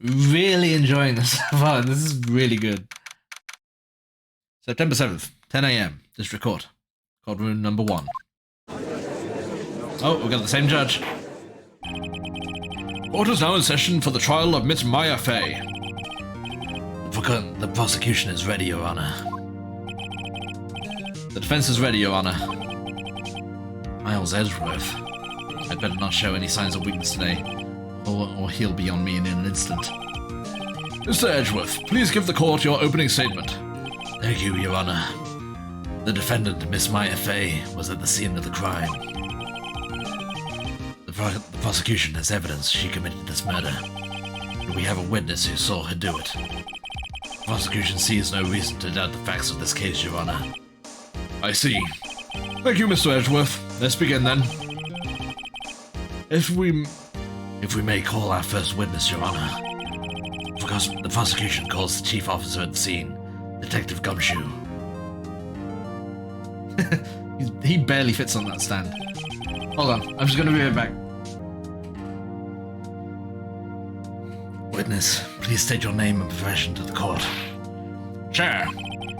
Really enjoying this. Wow, this is really good. September 7th, 10 AM, District Court. Courtroom number 1. Oh, we've got the same judge. Court is now in session for the trial of Miss Maya Fey. The prosecution is ready, Your Honor. The defense is ready, Your Honor. Miles Edgeworth. I'd better not show any signs of weakness today, or he'll be on me in an instant. Mr. Edgeworth, please give the court your opening statement. Thank you, Your Honor. The defendant, Miss Maya Fey, was at the scene of the crime. The prosecution has evidence she committed this murder, and we have a witness who saw her do it. The prosecution sees no reason to doubt the facts of this case, Your Honor. I see. Thank you, Mr. Edgeworth. Let's begin then. If we may call our first witness, Your Honor. Because the prosecution calls the chief officer at the scene, Detective Gumshoe. He barely fits on that stand. Hold on, I'm just gonna be right back. Witness, please state your name and profession to the court. Sure.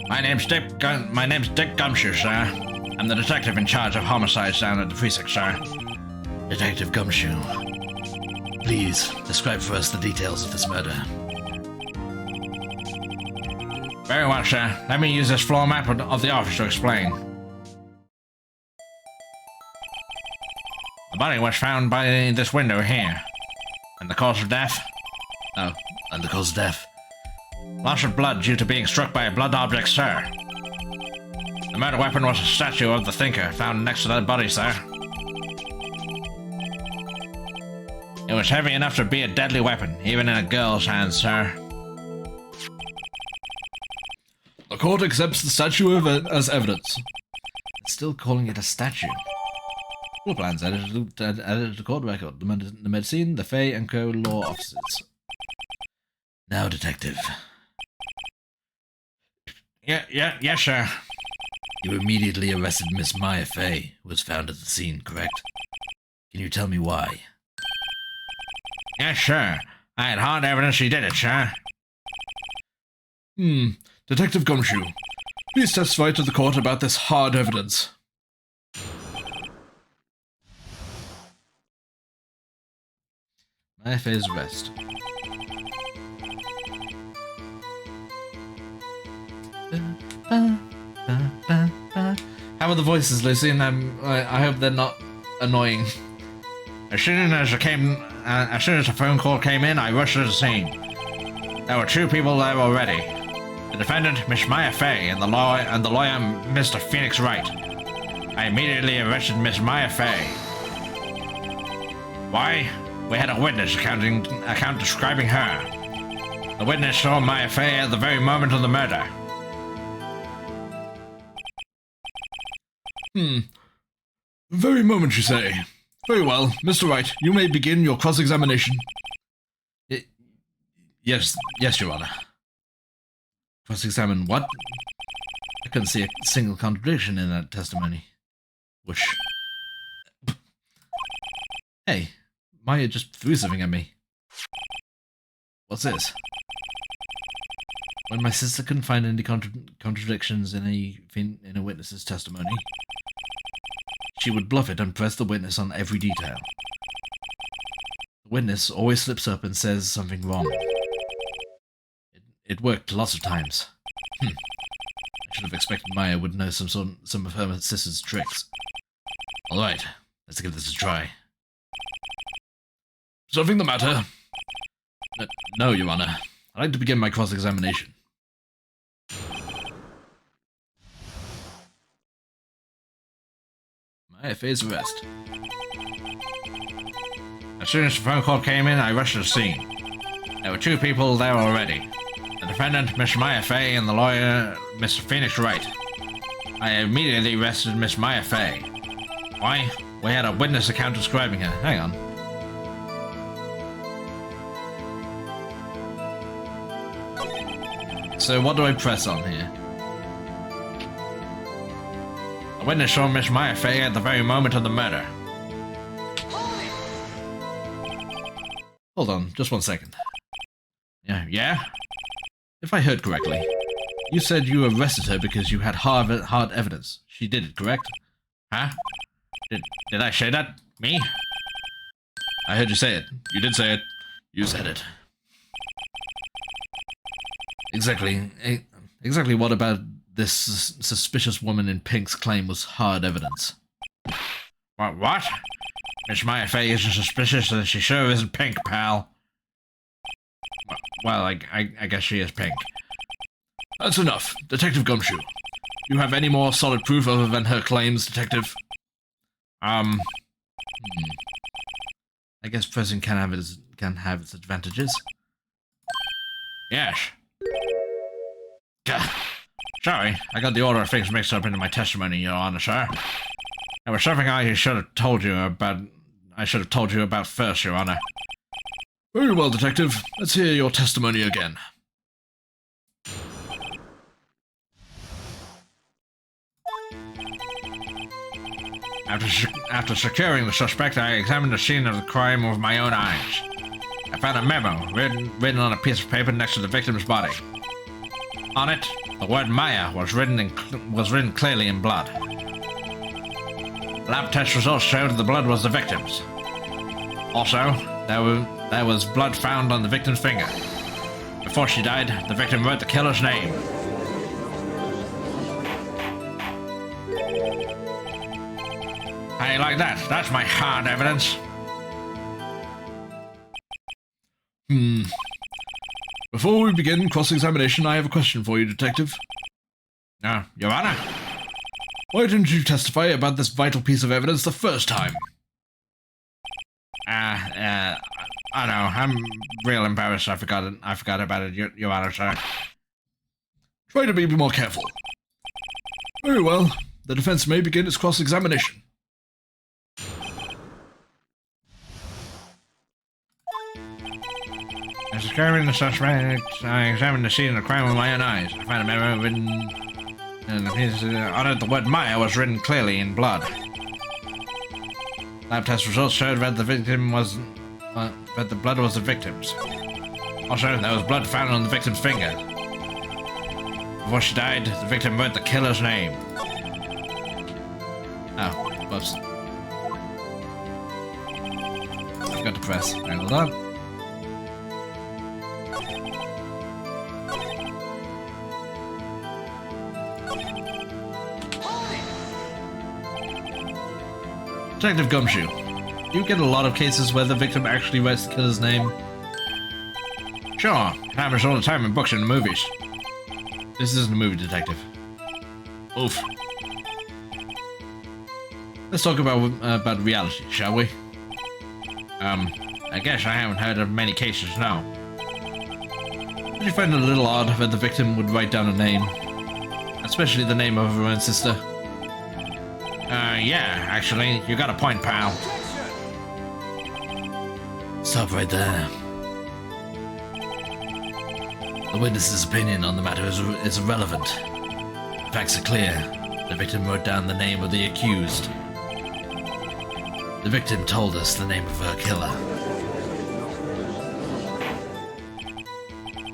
My name's Dick Gumshoe, sir. I'm the detective in charge of homicides down at the precinct, sir. Detective Gumshoe, please describe for us the details of this murder. Very well, sir. Let me use this floor map of the office to explain. The body was found by this window here. And the cause of death? Oh, and the cause of death. Loss of blood due to being struck by a blunt object, sir. The murder weapon was a statue of the thinker found next to that body, sir. It was heavy enough to be a deadly weapon, even in a girl's hands, sir. The court accepts the statue as evidence. It's still calling it a statue. All plans added to the court record. The medicine, the Fey and Co. law officers. Now, detective. Yes, sir. You immediately arrested Miss Maya Fey, who was found at the scene, correct? Can you tell me why? Yes, sir. I had hard evidence she did it, sir. Detective Gumshoe, please testify to the court about this hard evidence. Maya Fey's arrest. How are the voices, Lucy? And I hope they're not annoying. As soon as the phone call came in, I rushed to the scene. There were 2 people there already. The defendant, Miss Maya Fey, and the lawyer, Mr. Phoenix Wright. I immediately arrested Miss Maya Fey. Why? We had a witness account describing her. The witness saw Maya Fey at the very moment of the murder. Very moment, you say? Very well. Mr. Wright, you may begin your cross-examination. Yes, Your Honor. Cross-examine what? I couldn't see a single contradiction in that testimony. Whoosh. Hey, Maya just threw something at me. What's this? When my sister couldn't find any contradictions in a witness's testimony, she would bluff it and press the witness on every detail. The witness always slips up and says something wrong. It worked lots of times. I should have expected Maya would know some of her sister's tricks. Alright, let's give this a try. Something the matter? No, Your Honor. I'd like to begin my cross-examination. Maya Fey's arrest. As soon as the phone call came in, I rushed to the scene. There were 2 people there already. The defendant, Miss Maya Fey, and the lawyer, Mr. Phoenix Wright. I immediately arrested Miss Maya Fey. Why? We had a witness account describing her. Hang on. So what do I press on here? A witness saw Miss Maya Fey at the very moment of the murder. Hold on, just 1 second. Yeah? If I heard correctly, you said you arrested her because you had hard evidence. She did it, correct? Huh? Did I say that? Me? I heard you say it. You did say it. You said it. Exactly what about this suspicious woman in pink's claim was hard evidence? What? Miss Maya Fey isn't suspicious and she sure isn't pink, pal. Well, I guess she is pink. That's enough. Detective Gumshoe. You have any more solid proof other than her claims, Detective? I guess pressing can have its advantages. Yes. Gah. Sorry, I got the order of things mixed up into my testimony, Your Honor, sir. There was something I should have told you about first, Your Honor. Very well, Detective. Let's hear your testimony again. After securing the suspect, I examined the scene of the crime with my own eyes. I found a memo written on a piece of paper next to the victim's body. On it, the word Maya was written clearly in blood. Lab test results showed the blood was the victim's. Also, there was blood found on the victim's finger. Before she died, the victim wrote the killer's name. How you like that? That's my hard evidence. Before we begin cross-examination, I have a question for you, Detective. Your Honor? Why didn't you testify about this vital piece of evidence the first time? I know. I'm real embarrassed. I forgot about it, Your Honor, sir. Try to be more careful. Very well. The defense may begin its cross-examination. As describing the suspect, I examined the scene of the crime with my own eyes. I found a memo written, and on it the word Maya was written clearly in blood. Lab test results showed that the blood was the victim's. Also, there was blood found on the victim's finger. Before she died, the victim wrote the killer's name. Oh, whoops. I forgot to press. Right, hold on. Detective Gumshoe, you get a lot of cases where the victim actually writes the killer's name? Sure, it happens all the time in books and movies. This isn't a movie, Detective. Oof. Let's talk about reality, shall we? I guess I haven't heard of many cases, no. Did you find it a little odd that the victim would write down a name? Especially the name of her own sister? Yeah, actually, you got a point, pal. Stop right there. The witness's opinion on the matter is irrelevant. The facts are clear. The victim wrote down the name of the accused. The victim told us the name of her killer.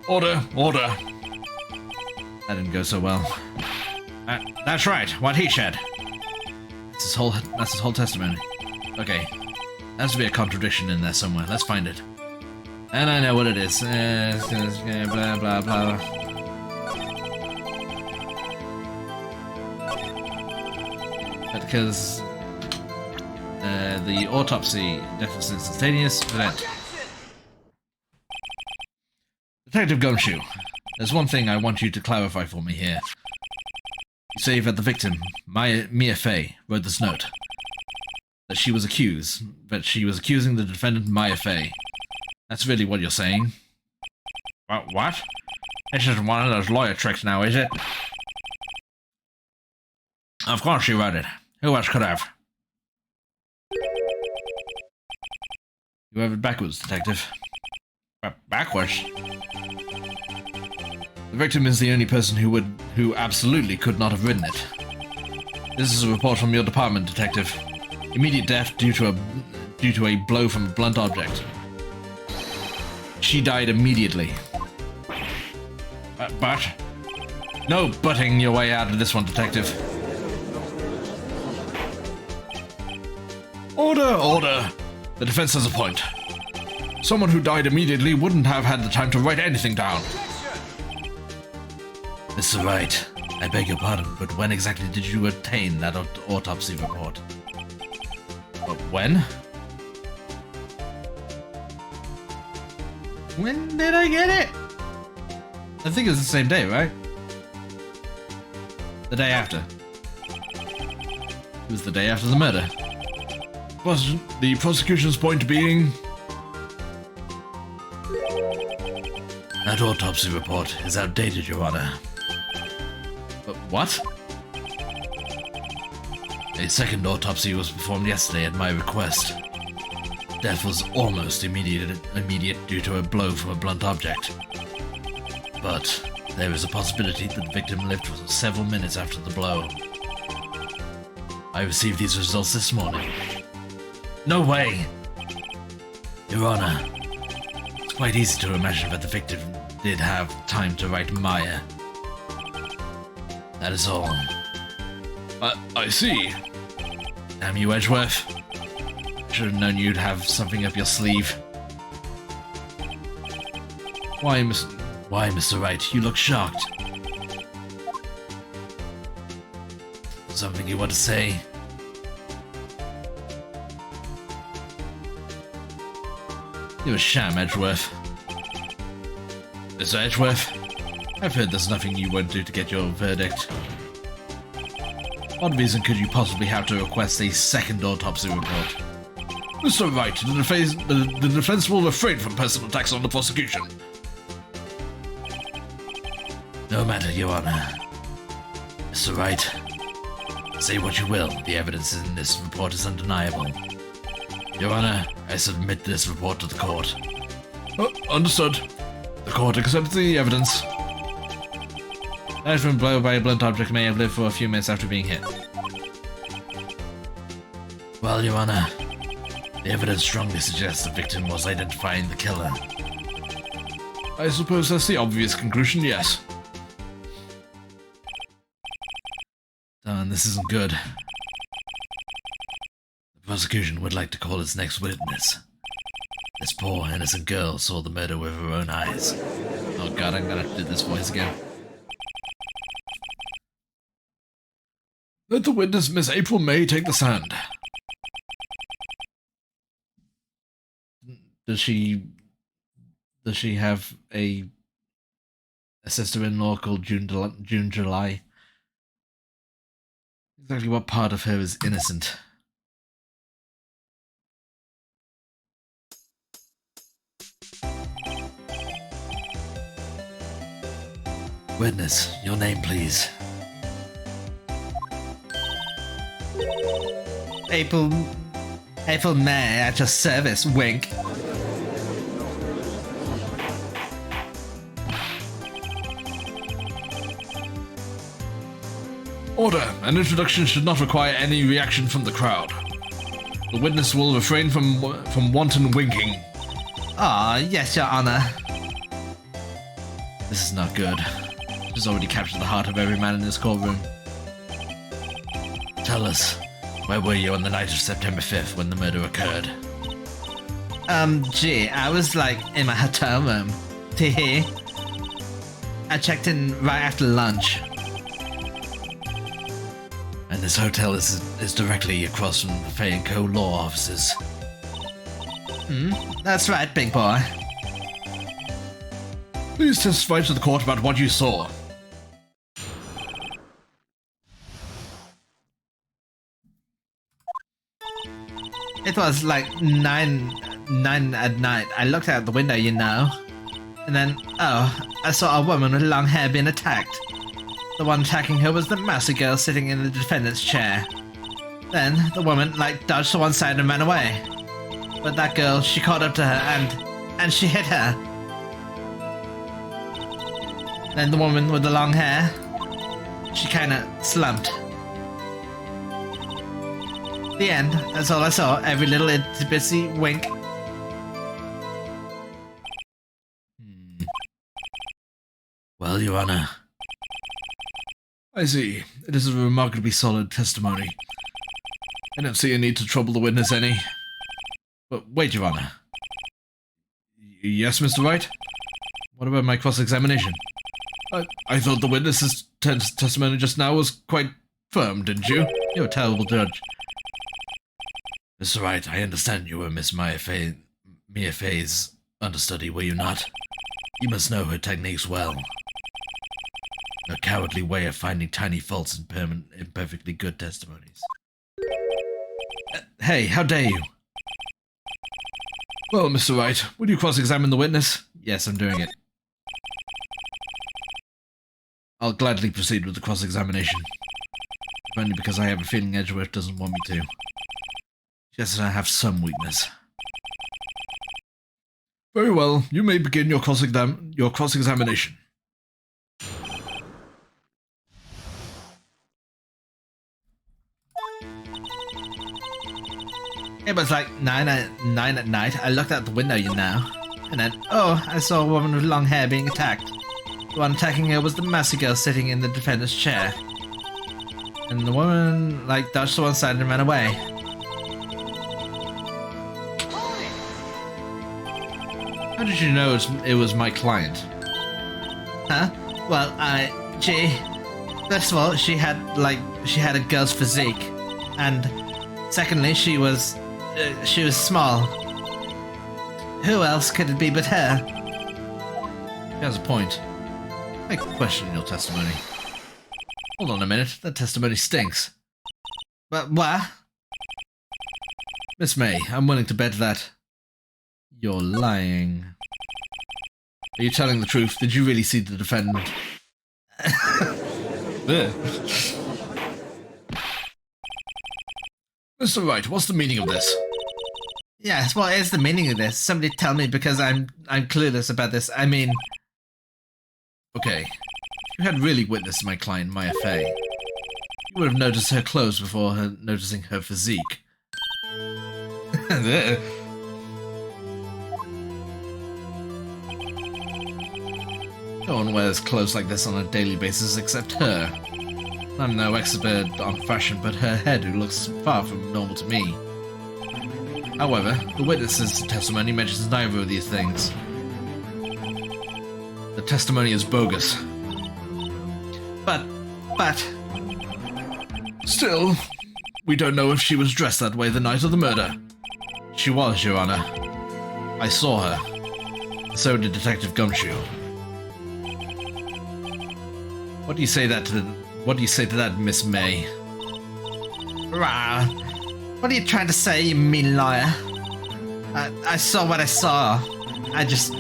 Order, order. That didn't go so well. That's right, what he said. That's his whole testimony. Okay. There has to be a contradiction in there somewhere. Let's find it. And I know what it is. Blah, blah, blah. Because the autopsy death was instantaneous event. Detective Gumshoe, there's one thing I want you to clarify for me here. You say that the victim, Mia Fey, wrote this note. That she was accusing the defendant, Maya Fey. That's really what you're saying? What? This isn't one of those lawyer tricks now, is it? Of course she wrote it. Who else could have? You have it backwards, Detective. Backwards? The victim is the only person who absolutely could not have written it. This is a report from your department, Detective. Immediate death due to a blow from a blunt object. She died immediately. But? No butting your way out of this one, Detective. Order, order! The defense has a point. Someone who died immediately wouldn't have had the time to write anything down. Mr. Wright, I beg your pardon, but when exactly did you obtain that autopsy report? When? When did I get it? I think it was the same day, right? The day after. It was the day after the murder. The prosecution's point being... That autopsy report is outdated, Your Honor. But what? A second autopsy was performed yesterday at my request. Death was almost immediate due to a blow from a blunt object. But there is a possibility that the victim lived for several minutes after the blow. I received these results this morning. No way! Your Honor, it's quite easy to imagine that the victim did have time to write Maya. That is all. I see. Damn you, Edgeworth. Should have known you'd have something up your sleeve. Why, Mr. Wright? You look shocked. Something you want to say? You're a sham, Edgeworth. Mr. Edgeworth, I've heard there's nothing you won't do to get your verdict. What reason could you possibly have to request a second autopsy report? Mr. Wright, the defense will refrain from personal attacks on the prosecution. No matter, Your Honor. Mr. Wright, say what you will, the evidence in this report is undeniable. Your Honor, I submit this report to the court. Understood. The court accepts the evidence. That from blow by a blunt object may have lived for a few minutes after being hit. Well, Your Honor, the evidence strongly suggests the victim was identifying the killer. I suppose that's the obvious conclusion, yes. Darn, this isn't good. The prosecution would like to call its next witness. This poor, innocent girl saw the murder with her own eyes. Oh god, I'm gonna have to do this voice again. Let the witness, Miss April May, take the stand. Does she have a sister-in-law called June July? Exactly what part of her is innocent? Witness, your name, please. April May at your service, wink. Order. An introduction should not require any reaction from the crowd. The witness will refrain from wanton winking. Ah, yes, Your Honor. This is not good. This has already captured the heart of every man in this courtroom. Tell us, where were you on the night of September 5th when the murder occurred? Gee, I was like in my hotel room. Teehee. I checked in right after lunch. And this hotel is directly across from the Fay & Co. law offices. That's right, big boy. Please testify to the court about what you saw. It was like 9 at night. I looked out the window, you know. And then, I saw a woman with long hair being attacked. The one attacking her was the mousy girl sitting in the defendant's chair. Then, the woman, dodged to one side and ran away. But that girl, she caught up to her and she hit her. Then the woman with the long hair, she kinda slumped. The end. That's all I saw. Every little itsy wink. Well, Your Honor. I see. It is a remarkably solid testimony. I don't see a need to trouble the witness any. But wait, Your Honor. Yes, Mr. Wright? What about my cross-examination? I thought the witness's testimony just now was quite firm, didn't you? You're a terrible judge. Mr. Wright, I understand you were Miss Mia Fey's understudy, were you not? You must know her techniques well. Her cowardly way of finding tiny faults in perfectly good testimonies. Hey, how dare you? Well, Mr. Wright, would you cross-examine the witness? Yes, I'm doing it. I'll gladly proceed with the cross-examination. If only because I have a feeling Edgeworth doesn't want me to. Yes, I have some weakness. Very well, you may begin your cross-examination. It was like 9 at night. I looked out the window, you know. And then, oh, I saw a woman with long hair being attacked. The one attacking her was the Massey girl sitting in the defendant's chair. And the woman, like, dodged to one side and ran away. How did you know it was my client? Huh? Well, first of all, she had a girl's physique. And secondly, she was small. Who else could it be but her? She has a point. I question your testimony. Hold on a minute, that testimony stinks. But what? Miss May, I'm willing to bet that you're lying. Are you telling the truth? Did you really see the defendant? Mr. Wright, what's the meaning of this? Yes, what is the meaning of this? Somebody tell me, because I'm clueless about this. I mean... Okay. If you had really witnessed my client, Mia Fey, you would have noticed her clothes before noticing her physique. No one wears clothes like this on a daily basis except her. I'm no expert on fashion, but her hairdo looks far from normal to me. However, the witness's testimony mentions neither of these things. The testimony is bogus. But... Still, we don't know if she was dressed that way the night of the murder. She was, Your Honor. I saw her. So did Detective Gumshoe. What do you say to that, Miss May? Rah! What are you trying to say, you mean liar? I saw what I saw. I just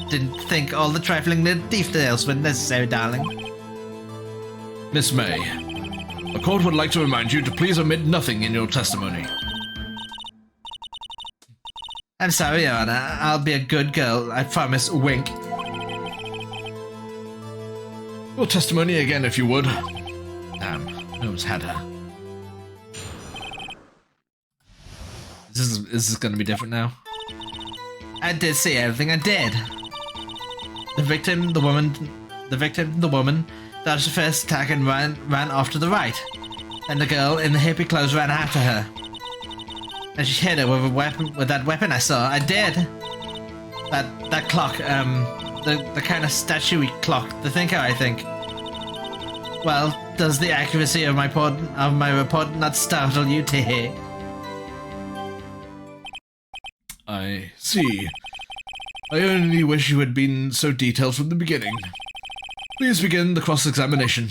didn't think all the trifling details were necessary, darling. Miss May, the court would like to remind you to please omit nothing in your testimony. I'm sorry, Your Honor. I'll be a good girl. I promise. Wink. Your testimony again, if you would. Damn, no one's had her. Is this going to be different now? I did see everything. I did. The victim, the woman, dodged the first attack and ran off to the right. And the girl in the hippie clothes ran after her. And she hit her with that weapon I saw. I did. That clock, the kind of statue-y clock, the thinker, I think. Well, does the accuracy of my report not startle you to hear? I see. I only wish you had been so detailed from the beginning. Please begin the cross-examination.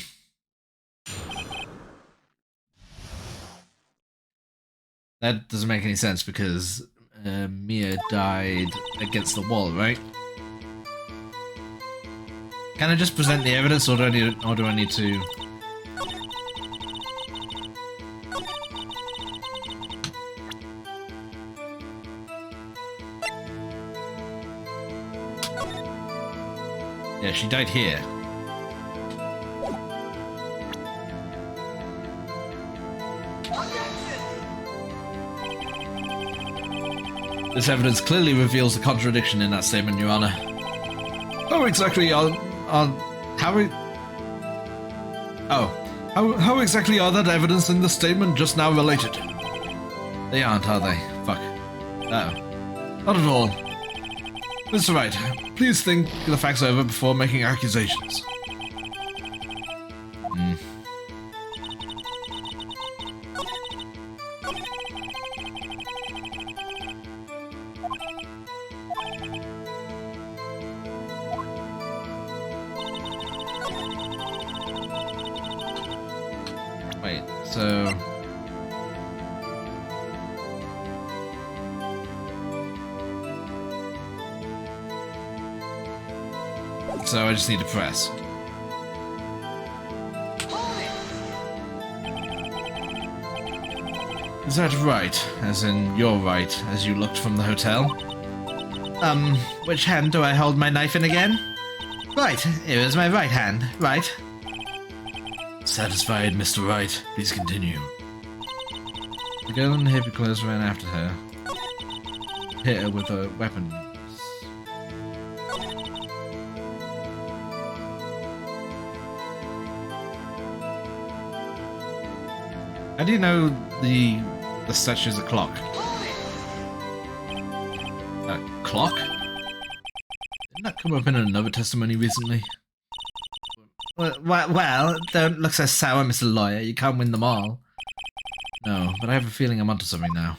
That doesn't make any sense because Mia died against the wall, right? Can I just present the evidence, or do I need to? Yeah, she died here. This evidence clearly reveals a contradiction in that statement, Your Honor. How exactly are How exactly are that evidence in the statement just now related? They aren't, are they? Fuck. No. Not at all. Mr. Wright, please think the facts over before making accusations. Wait, so... So I just need to press. Is that right? As in, you're right, as you looked from the hotel? Which hand do I hold my knife in again? Right, it was my right hand, right? Satisfied, Mr. Wright. Please continue. The girl in the hippie clothes ran after her. Hit her with a weapon. How do you know the statue's a clock? A clock? Didn't that come up in another testimony recently? Well, don't look so sour, Mr. Lawyer. You can't win them all. No, but I have a feeling I'm onto something now.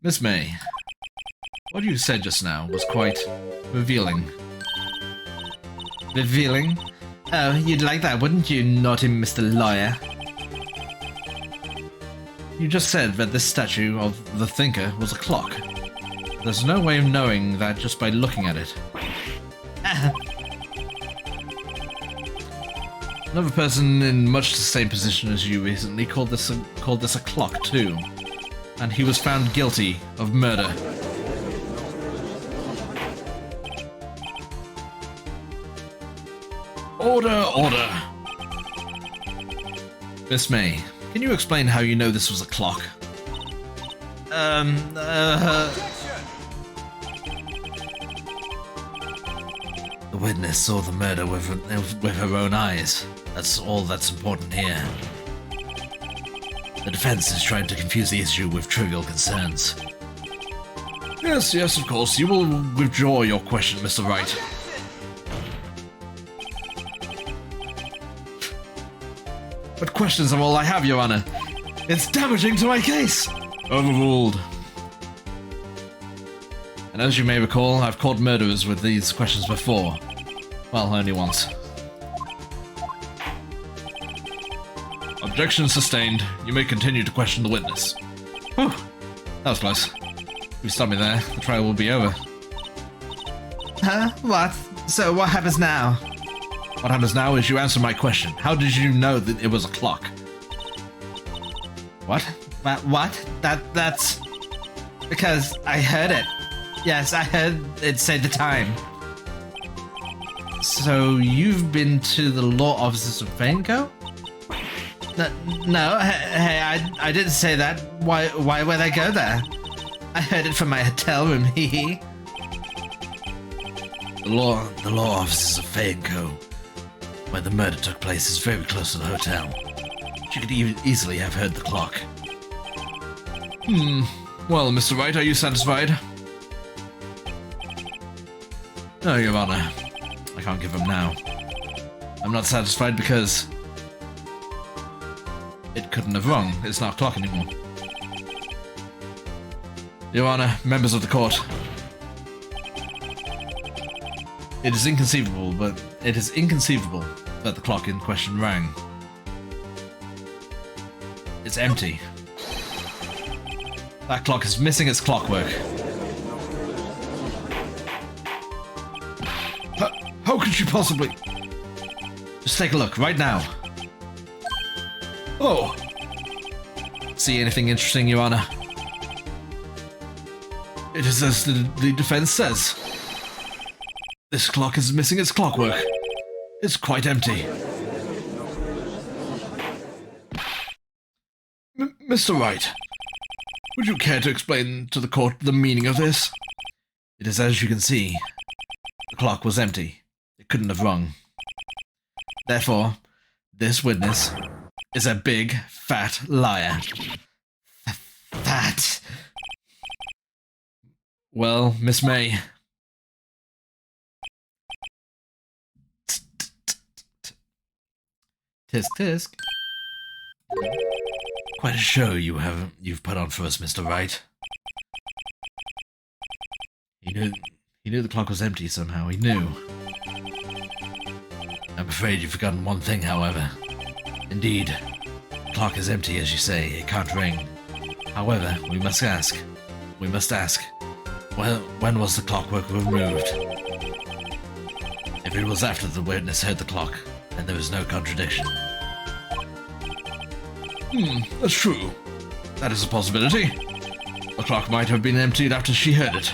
Miss May, what you said just now was quite revealing. Revealing? Oh, you'd like that, wouldn't you, naughty Mr. Lawyer? You just said that this statue of the Thinker was a clock. There's no way of knowing that just by looking at it. Another person in much the same position as you recently called this a clock too. And he was found guilty of murder. Order, order! Miss May, can you explain how you know this was a clock? The witness saw the murder with her own eyes. That's all that's important here. The defense is trying to confuse the issue with trivial concerns. Yes, of course. You will withdraw your question, Mr. Wright. But questions are all I have, Your Honor. It's damaging to my case! Overruled. And as you may recall, I've caught murderers with these questions before. Well, only once. Objection sustained. You may continue to question the witness. Whew. That was close. If you stop me there, the trial will be over. Huh? What? So what happens now? What happens now is you answer my question. How did you know that it was a clock? What? What? That's... Because I heard it. Yes, I heard it say the time. So you've been to the law offices of Vainco? No, hey, I didn't say that. Why would I go there? I heard it from my hotel room, hee. The law offices of Vainco, where the murder took place, is very close to the hotel. She could easily have heard the clock. Well, Mr. Wright, are you satisfied? No, Your Honor. I can't give him now. I'm not satisfied because... it couldn't have rung. It's not a clock anymore. Your Honor, members of the court. It is inconceivable that the clock in question rang. It's empty. That clock is missing its clockwork. How could you possibly... Just take a look, right now. Oh! See anything interesting, Your Honor? It is as the defense says. This clock is missing its clockwork. It's quite empty. Mr. Wright, would you care to explain to the court the meaning of this? It is as you can see. The clock was empty. It couldn't have rung. Therefore, this witness is a big, fat liar. That. Well, Miss May. Tisk tisk. Quite a show you've put on for us, Mr. Wright. He knew the clock was empty somehow. He knew. I'm afraid you've forgotten one thing, however. Indeed, the clock is empty, as you say. It can't ring. However, we must ask. Well, when was the clockwork removed? If it was after the witness heard the clock, then there is no contradiction. That's true. That is a possibility. The clock might have been emptied after she heard it.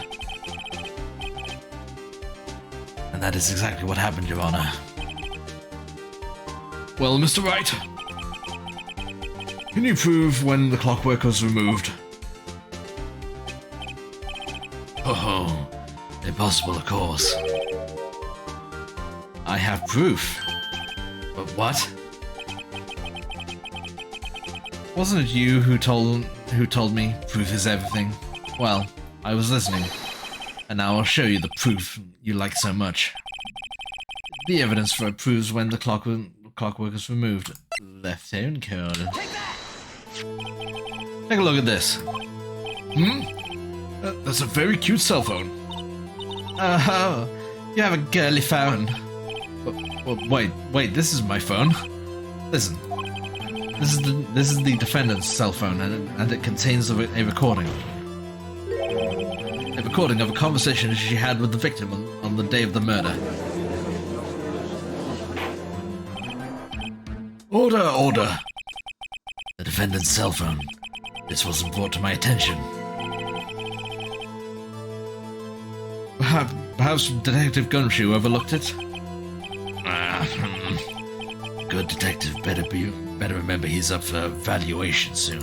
And that is exactly what happened, Your Honor. Well, Mr. Wright, can you prove when the clockwork was removed? Oh, impossible, of course. I have proof. But what? Wasn't it you who told me proof is everything? Well, I was listening. And now I'll show you the proof you like so much. The evidence for it proves when the clockwork was removed. Left hand card. Take a look at this. That's a very cute cell phone. Oh, you have a girly phone. Wait, this is my phone. Listen. This is the defendant's cell phone, and it contains a recording. A recording of a conversation she had with the victim on the day of the murder. Order! The defendant's cell phone. This wasn't brought to my attention. Perhaps Detective Gumshoe overlooked it? Good detective better remember he's up for evaluation soon.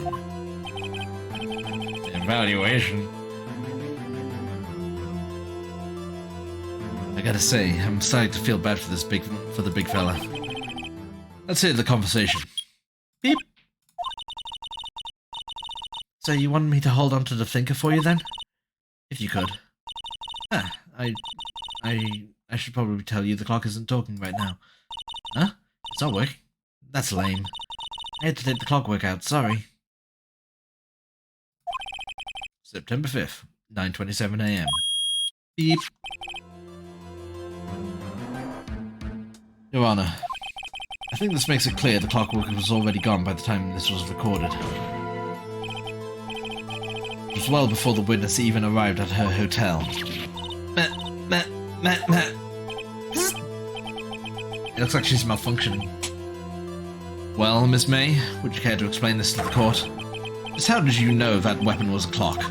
Evaluation? I gotta say, I'm starting to feel bad for the big fella. Let's hear the conversation. Beep. So you want me to hold on to the thinker for you then? If you could. I should probably tell you the clock isn't talking right now. Huh? It's not working? That's lame. I had to take the clockwork out, sorry. September 5th, 9:27 AM. Beep. Your Honor, I think this makes it clear the clockwork was already gone by the time this was recorded. It was well before the witness even arrived at her hotel. It looks like she's malfunctioning. Well, Miss May, would you care to explain this to the court? Just how did you know that weapon was a clock?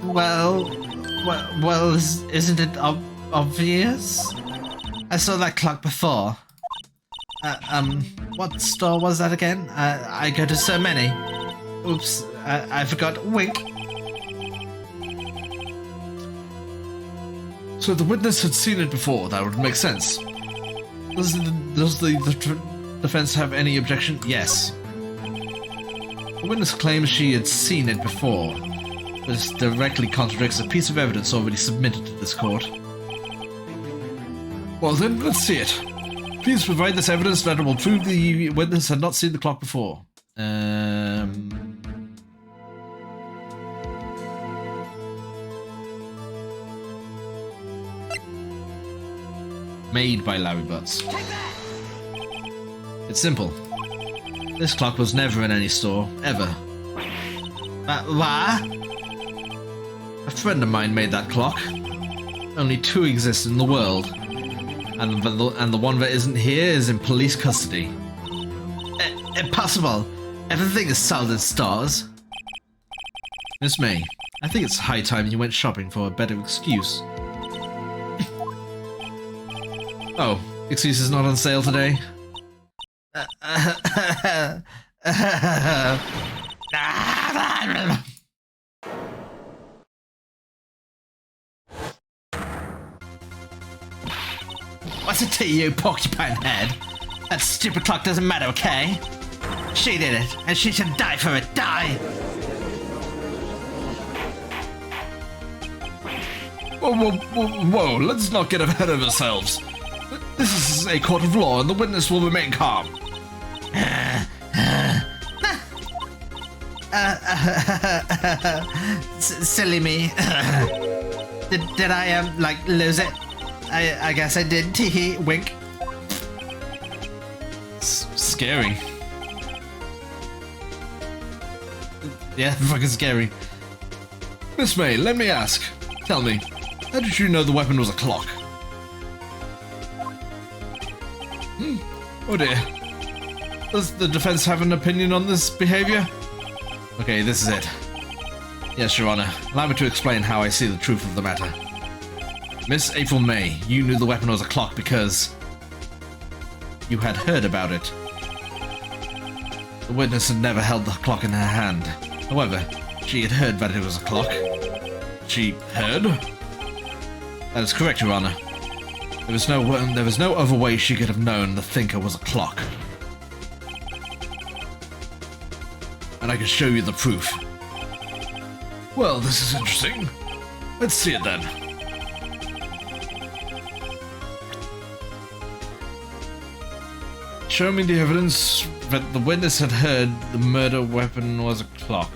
Well, isn't it obvious? I saw that clock before. What store was that again? I go to so many. Oops, I forgot. Wink. So the witness had seen it before, that would make sense. Does the defense have any objection? Yes. The witness claims she had seen it before. This directly contradicts a piece of evidence already submitted to this court. Well then, let's see it. Please provide this evidence that will prove the witness had not seen the clock before. Made by Larry Butts. It's simple. This clock was never in any store, ever. What? A friend of mine made that clock. Only two exist in the world. And the one that isn't here is in police custody. Impossible! Everything is sold in stores. Miss May, I think it's high time you went shopping for a better excuse. Oh, excuse is not on sale today? What's it to you, porcupine head? That stupid clock doesn't matter, okay? She did it, and she should die for it. Die! Whoa, let's not get ahead of ourselves. This is a court of law, and the witness will remain calm. Silly me. Did I, like, lose it? I guess I did. Tee-hee, wink. Scary. Yeah, fucking scary. Miss May, let me ask. Tell me, how did you know the weapon was a clock? Oh dear. Does the defense have an opinion on this behavior? Okay, this is it. Yes, Your Honor. Allow me to explain how I see the truth of the matter. Miss April May, you knew the weapon was a clock because you had heard about it. The witness had never held the clock in her hand. However, she had heard that it was a clock. She heard? That is correct, Your Honor. There was no other way she could have known the thinker was a clock. And I can show you the proof. Well, this is interesting. Let's see it then. Show me the evidence that the witness had heard the murder weapon was a clock.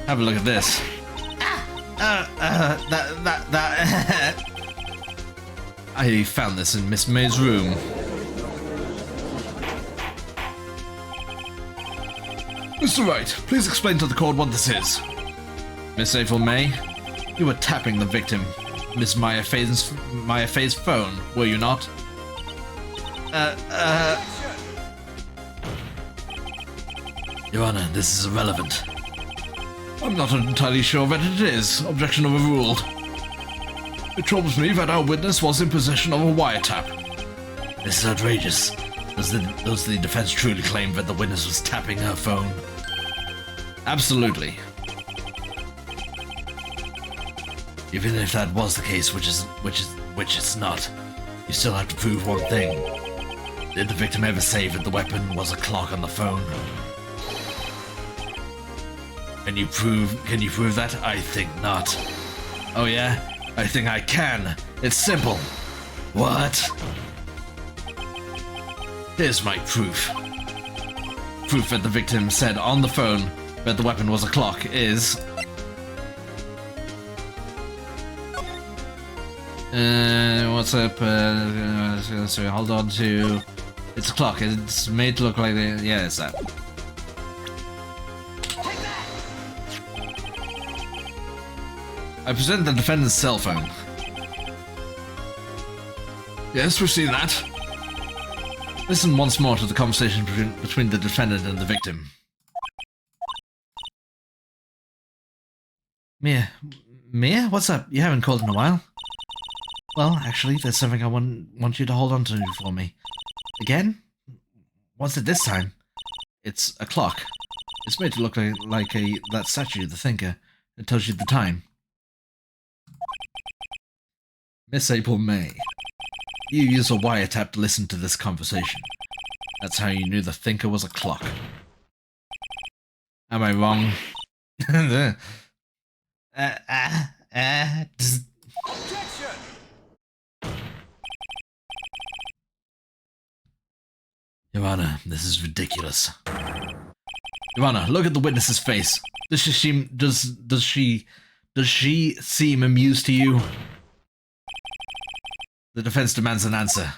Have a look at this. I found this in Miss May's room. Mr. Wright, please explain to the court what this is. Miss April May, you were tapping the victim, Miss Maya Fay's phone, were you not? Your Honor, this is irrelevant. I'm not entirely sure that it is. Objection overruled. It troubles me that our witness was in possession of a wiretap. This is outrageous. Does the defense truly claim that the witness was tapping her phone? Absolutely. Even if that was the case, which it's not, you still have to prove one thing. Did the victim ever say that the weapon was a clock on the phone? Can you prove that? I think not. Oh yeah? I think I can. It's simple. What? Here's my proof. Proof that the victim said on the phone that the weapon was a clock is... what's up? Sorry, hold on to... It's a clock. It's made to look like... Yeah, it's that. I present the defendant's cell phone. Yes, we've seen that. Listen once more to the conversation between the defendant and the victim. Mia, what's up? You haven't called in a while. Well, actually, there's something I want you to hold on to for me. Again? What's it this time? It's a clock. It's made to look like that statue, the thinker. It tells you the time. Miss April May, you used a wiretap to listen to this conversation. That's how you knew the thinker was a clock. Am I wrong? Your Honor, this is ridiculous. Your Honor, look at the witness's face. Does she seem amused to you? The defense demands an answer.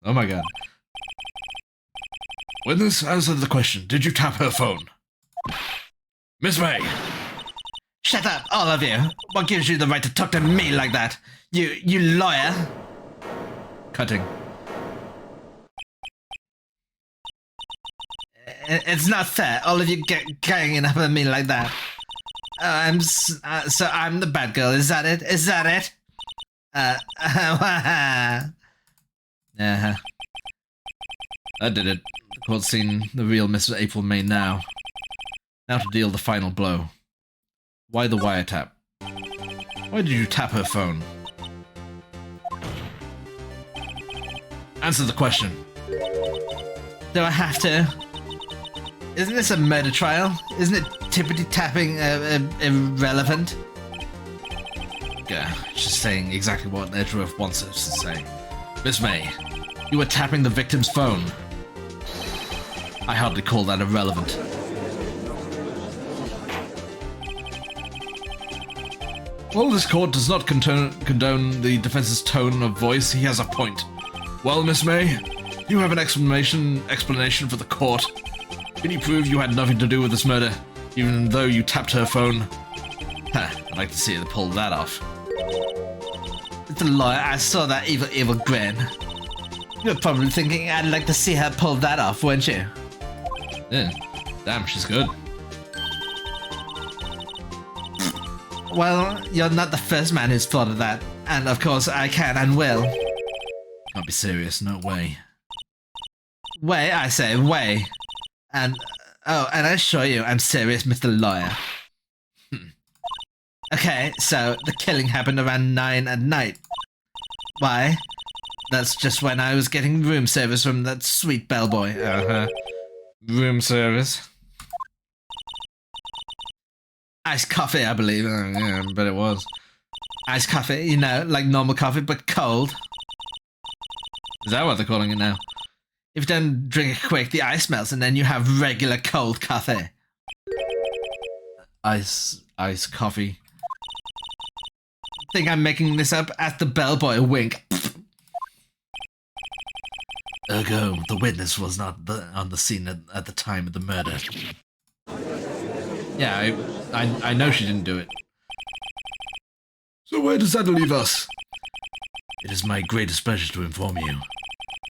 Oh my god. Witness, answer the question. Did you tap her phone? Miss May! Shut up, all of you. What gives you the right to talk to me like that? You lawyer. Cutting. It's not fair, all of you ganging up on me like that. So I'm the bad girl, is that it? Is that it? That did it. The court's seen the real Miss April May now. Now to deal the final blow. Why the wiretap? Why did you tap her phone? Answer the question. Do I have to? Isn't this a murder trial? Isn't it tippity tapping irrelevant? Yeah, she's saying exactly what Edgeworth wants us to say. Miss May, you were tapping the victim's phone. I hardly call that irrelevant. While this court does not condone the defense's tone of voice, he has a point. Well, Miss May, you have an explanation for the court. Can you prove you had nothing to do with this murder, even though you tapped her phone? I'd like to see her pull that off. The lawyer, I saw that evil grin. You're probably thinking I'd like to see her pull that off, weren't you? Yeah, damn, she's good. Well, you're not the first man who's thought of that. And of course, I can and will. Can't be serious, no way. Way, I say, way. And, oh, and I assure you, I'm serious, Mr. Lawyer. Okay, so the killing happened around 9 at night. Why? That's just when I was getting room service from that sweet bellboy. Uh-huh. Room service? Iced coffee, I believe. Oh, yeah, I bet it was. Iced coffee, you know, like normal coffee, but cold. Is that what they're calling it now? If you don't drink it quick, the ice melts and then you have regular cold coffee. Ice coffee. Think I'm making this up? Ask the bellboy a wink. Ergo, the witness was not on the scene at the time of the murder. Yeah, I know she didn't do it. So where does that leave us? It is my greatest pleasure to inform you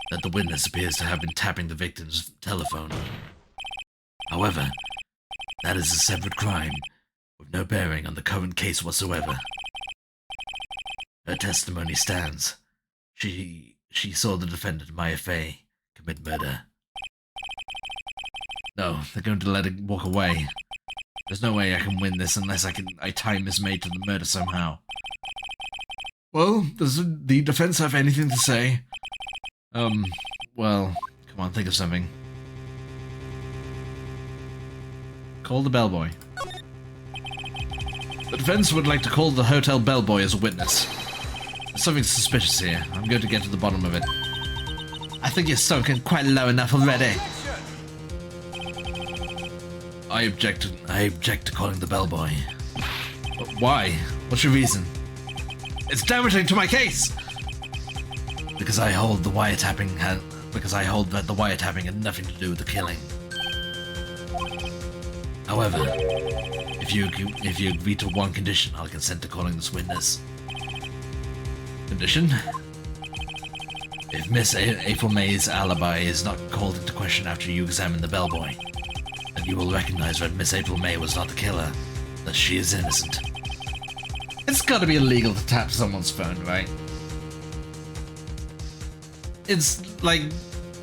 that the witness appears to have been tapping the victim's telephone. However, that is a separate crime with no bearing on the current case whatsoever. Her testimony stands. She saw the defendant, Maya Fey, commit murder. No, they're going to let her walk away. There's no way I can win this unless I tie Miss May to the murder somehow. Well, does the defense have anything to say? Well, come on, think of something. Call the bellboy. The defense would like to call the hotel bellboy as a witness. There's something suspicious here. I'm going to get to the bottom of it. I think you're sunken quite low enough already. I object to calling the bellboy. But why? What's your reason? It's damaging to my case! Because I hold that the wiretapping had nothing to do with the killing. However, if you agree to one condition, I'll consent to calling this witness. Condition? If Miss April May's alibi is not called into question after you examine the bellboy, then you will recognize that Miss April May was not the killer, that she is innocent. It's gotta be illegal to tap someone's phone, right? It's like,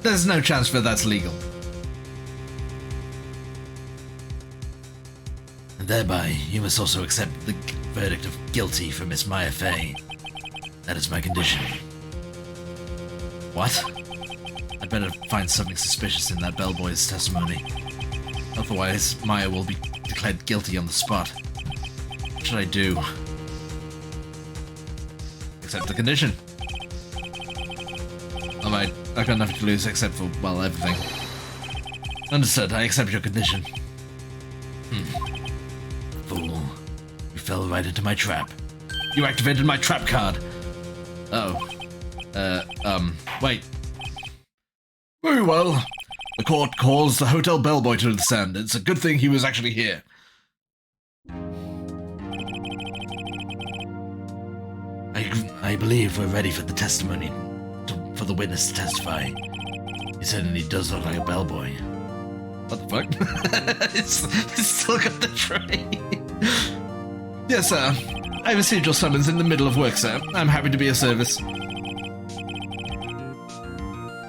there's no chance for that's legal. And thereby, you must also accept the verdict of guilty for Miss Maya Fey. That is my condition. What? I'd better find something suspicious in that bellboy's testimony. Otherwise, Maya will be declared guilty on the spot. What should I do? Accept the condition. Alright, I've got nothing to lose except for, well, everything. Understood, I accept your condition. Fool. You fell right into my trap. You activated my trap card! Oh. Wait. Very well. The court calls the hotel bellboy to the stand. It's a good thing he was actually here. I believe we're ready for the testimony, for the witness to testify. He certainly does look like a bellboy. What the fuck? it's still got the tray. Yes, sir. I received your summons in the middle of work, sir. I'm happy to be of service.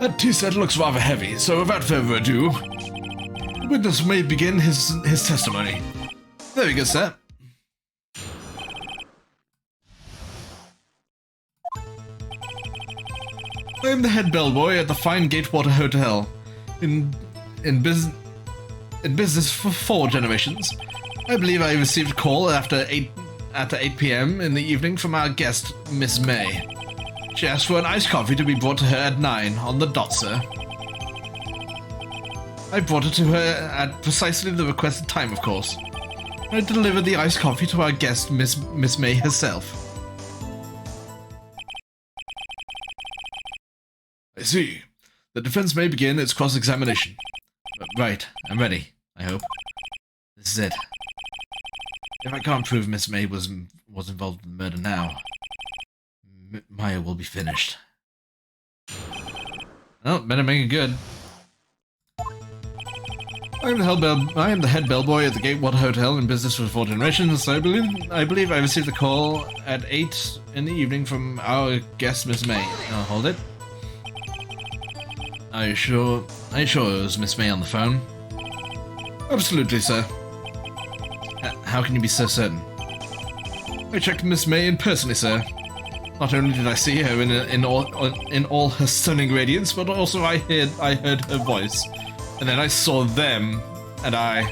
That tea set looks rather heavy, so without further ado, the witness may begin his testimony. There we go, sir. I am the head bellboy at the Fine Gatewater Hotel, in business for 4 generations. I believe I received a call after 8 p.m. in the evening from our guest, Miss May. She asked for an iced coffee to be brought to her at 9 on the dot, sir. I brought it to her at precisely the requested time, of course. I delivered the iced coffee to our guest, Miss May herself. I see. The defense may begin its cross-examination. Right, I'm ready, I hope. This is it. If I can't prove Miss May was involved in the murder now, Maya will be finished. Oh, better make it good. I am the head bellboy at the Gatewater Hotel in business for 4 generations. I believe I received a call at 8 in the evening from our guest, Miss May. Oh, hold it. Are you sure it was Miss May on the phone? Absolutely, sir. How can you be so certain? I checked Miss May in personally, sir. Not only did I see her in all her stunning radiance, but also I heard her voice. And then I saw them, and I...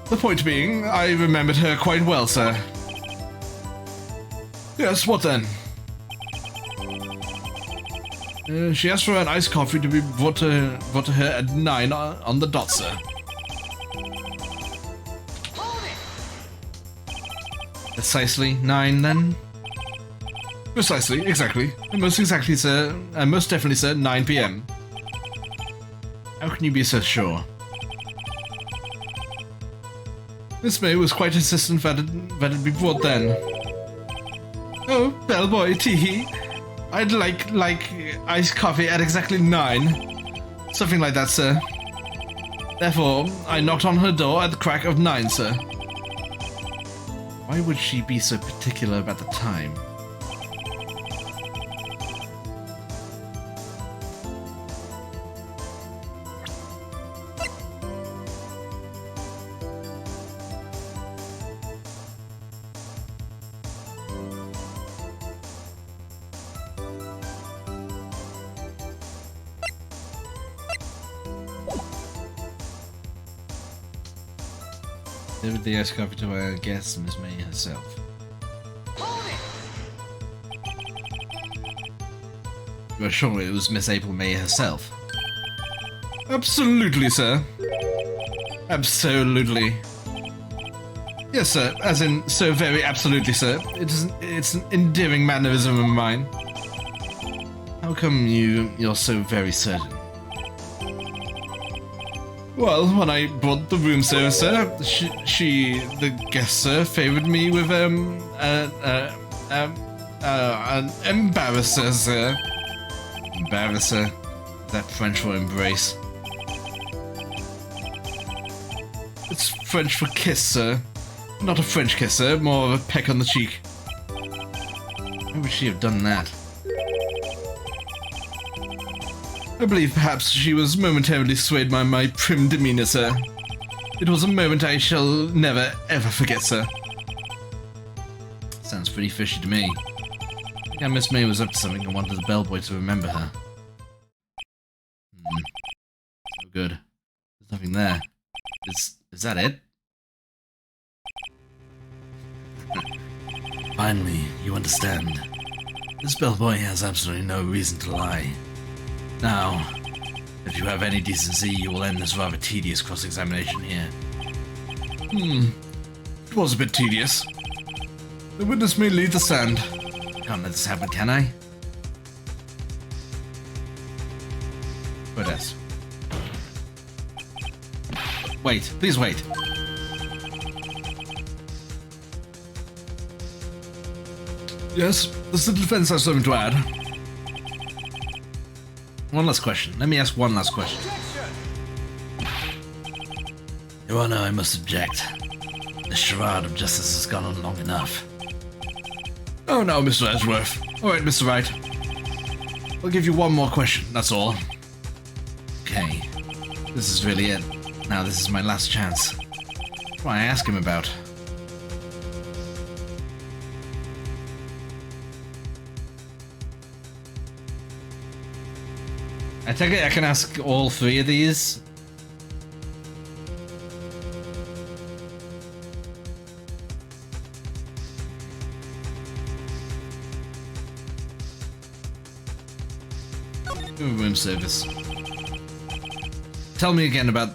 The point being, I remembered her quite well, sir. Yes, what then? She asked for an iced coffee to be brought to her at 9 on the dot, sir. Precisely 9, then? Precisely, exactly. And most exactly, sir. And most definitely, sir, 9 p.m. How can you be so sure? Miss May was quite insistent that it be brought then. Oh, bellboy, tee-hee. I'd like iced coffee at exactly 9. Something like that, sir. Therefore, I knocked on her door at the crack of 9, sir. Why would she be so particular about the time? Delivered the iced coffee to our guest, Miss May herself. You are sure it was Miss April May herself? Absolutely, sir. Absolutely. Yes, sir. As in, so very absolutely, sir. It's an endearing mannerism of mine. How come you're so very certain? Well, when I brought the room service, sir, the guest, sir, favored me with, an embarrasser, sir. Embarrasser? That French for embrace? It's French for kiss, sir. Not a French kiss, sir, more of a peck on the cheek. Why would she have done that? I believe perhaps she was momentarily swayed by my prim demeanor, sir. It was a moment I shall never, ever forget, sir. Sounds pretty fishy to me. I think Miss May was up to something and wanted the bellboy to remember her. So good. There's nothing there. Is that it? Finally, you understand. This bellboy has absolutely no reason to lie. Now, if you have any decency, you will end this rather tedious cross-examination here. It was a bit tedious. The witness may leave the stand. Can't let this happen, can I? Protest. Wait, please wait. Yes, does the defense have something to add? One last question. Let me ask one last question. Your Honor, I must object. This charade of justice has gone on long enough. Oh no, Mr. Edgeworth. Alright, Mr. Wright. I'll give you one more question, that's all. Okay. This is really it. Now this is my last chance. What do I ask him about? I take it I can ask all three of these. Room service. Tell me again about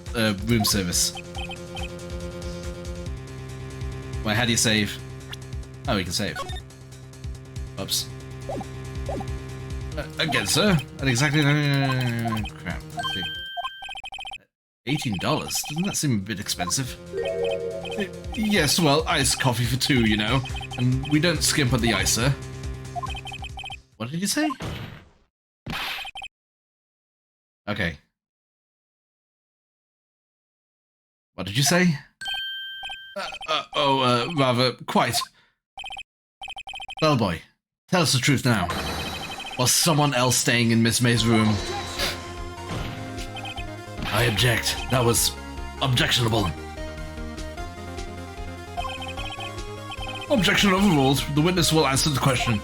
room service. Wait, how do you save? Oh, you can save. Oops. Again, sir. At exactly... crap. Let's see. $18? Doesn't that seem a bit expensive? Yes, well, iced coffee for two, you know. And we don't skimp on the ice, sir. What did you say? Okay. What did you say? Rather, quite. Bellboy, tell us the truth now. Was someone else staying in Miss May's room? I object. That was objectionable. Objection overruled. The witness will answer the question.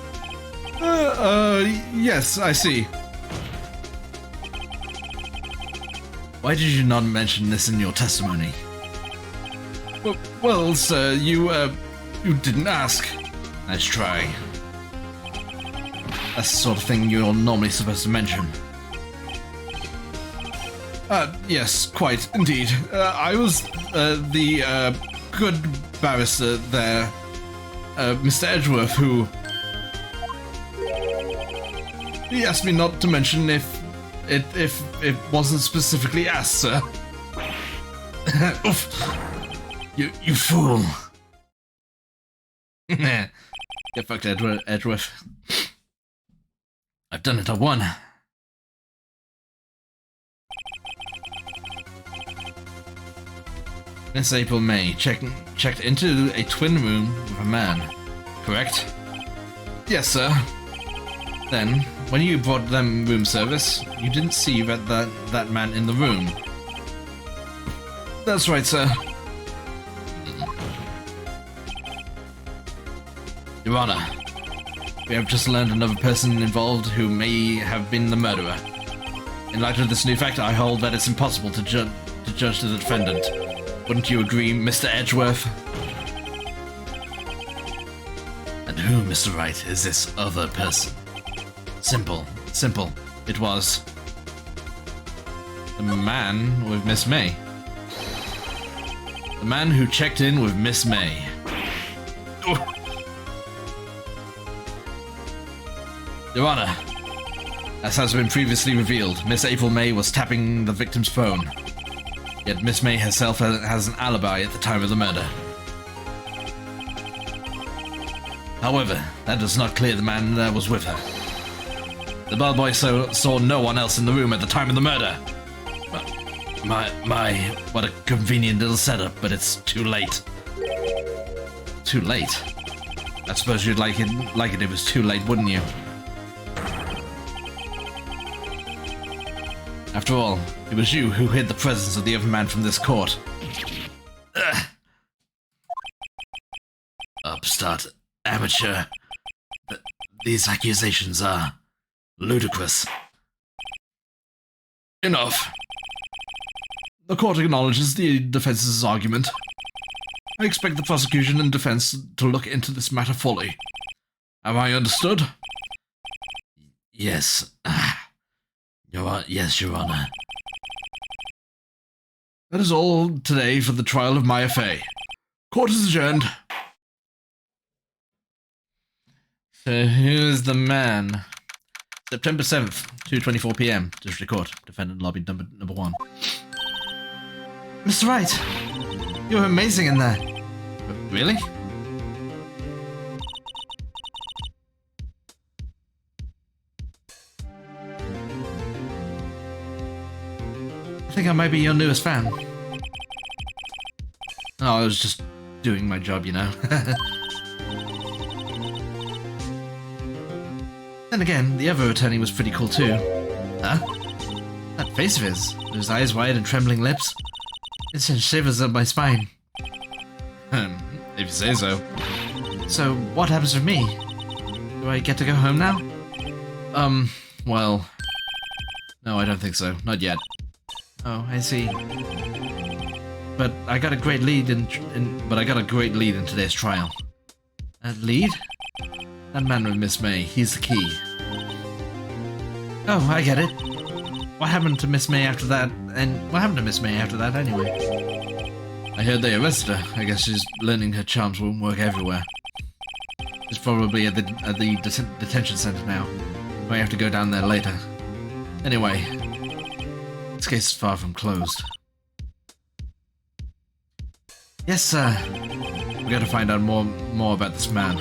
Yes, I see. Why did you not mention this in your testimony? Well, sir, you didn't ask. Nice try. That's the sort of thing you're normally supposed to mention. Yes, quite, indeed. I was, the, good barrister there, Mr. Edgeworth, who... He asked me not to mention if it wasn't specifically asked, sir. Oof. You fool. Get fucked, Edgeworth. I've done it, I won. Miss April May checked into a twin room with a man, correct? Yes, sir. Then, when you brought them room service, you didn't see that man in the room. That's right, sir. Your Honor, we have just learned another person involved who may have been the murderer. In light of this new fact, I hold that it's impossible to judge the defendant. Wouldn't you agree, Mr. Edgeworth? And who, Mr. Wright, is this other person? Simple. It was the man with Miss May. The man who checked in with Miss May. Your Honor, as has been previously revealed, Miss April May was tapping the victim's phone. Yet Miss May herself has an alibi at the time of the murder. However, that does not clear the man that was with her. The bellboy saw no one else in the room at the time of the murder. My, what a convenient little setup, but it's too late. Too late? I suppose you'd like it if it was too late, wouldn't you? After all, it was you who hid the presence of the other man from this court. Ugh. Upstart, amateur. These accusations are ludicrous. Enough. The court acknowledges the defense's argument. I expect the prosecution and defense to look into this matter fully. Am I understood? Yes. Yes, Your Honor. That is all today for the trial of Maya Fey. Court is adjourned. So who's the man? September 7th, 2:24 p.m. District Court. Defendant lobby number 1. Mr. Wright, you're amazing in there. Really? I think I might be your newest fan. Oh, I was just doing my job, you know. Then again, the other attorney was pretty cool too. Huh? That face of his, those eyes wide and trembling lips. It sends shivers up my spine. If you say so. So, what happens with me? Do I get to go home now? Well... No, I don't think so. Not yet. Oh, I see. But I got a great lead in today's trial. A lead? That man with Miss May, he's the key. Oh, I get it. What happened to Miss May after that? And what happened to Miss May after that anyway? I heard they arrested her. I guess she's learning her charms won't work everywhere. She's probably at the detention center now. Might have to go down there later. Anyway, this case is far from closed. Yes, sir. We gotta find out more about this man.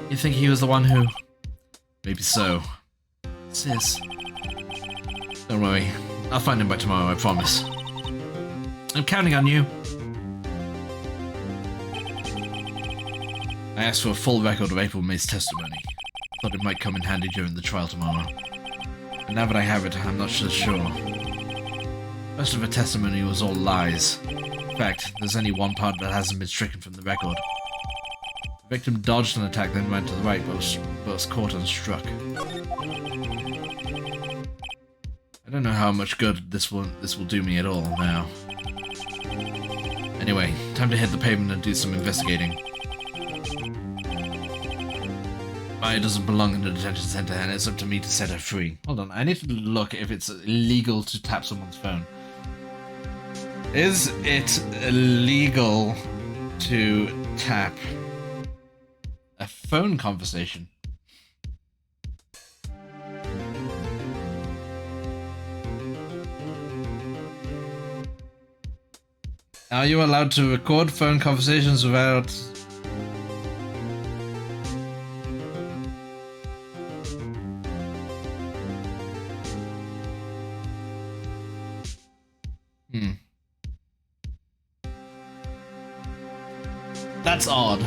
You think he was the one who... Maybe so. Sis. Don't worry. I'll find him by tomorrow, I promise. I'm counting on you. I asked for a full record of April May's testimony. Thought it might come in handy during the trial tomorrow. But now that I have it, I'm not so sure. Most of her testimony was all lies. In fact, there's only one part that hasn't been stricken from the record. The victim dodged an attack, then ran to the right, but was caught and struck. I don't know how much good this will do me at all now. Anyway, time to hit the pavement and do some investigating. Maya doesn't belong in the detention center, and it's up to me to set her free. Hold on, I need to look if it's illegal to tap someone's phone. Is it illegal to tap a phone conversation? Are you allowed to record phone conversations without... That's odd.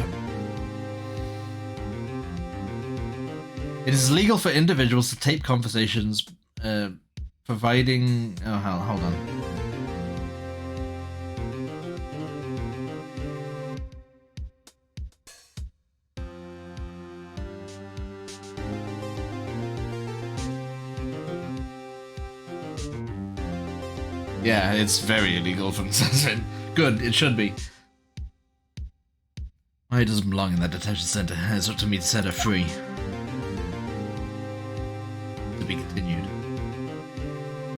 It is legal for individuals to tape conversations, providing... Oh, hell, hold on. Yeah, it's very illegal from Sunset. Good, it should be. Maya doesn't belong in that detention center. It's up to me to set her free. To be continued.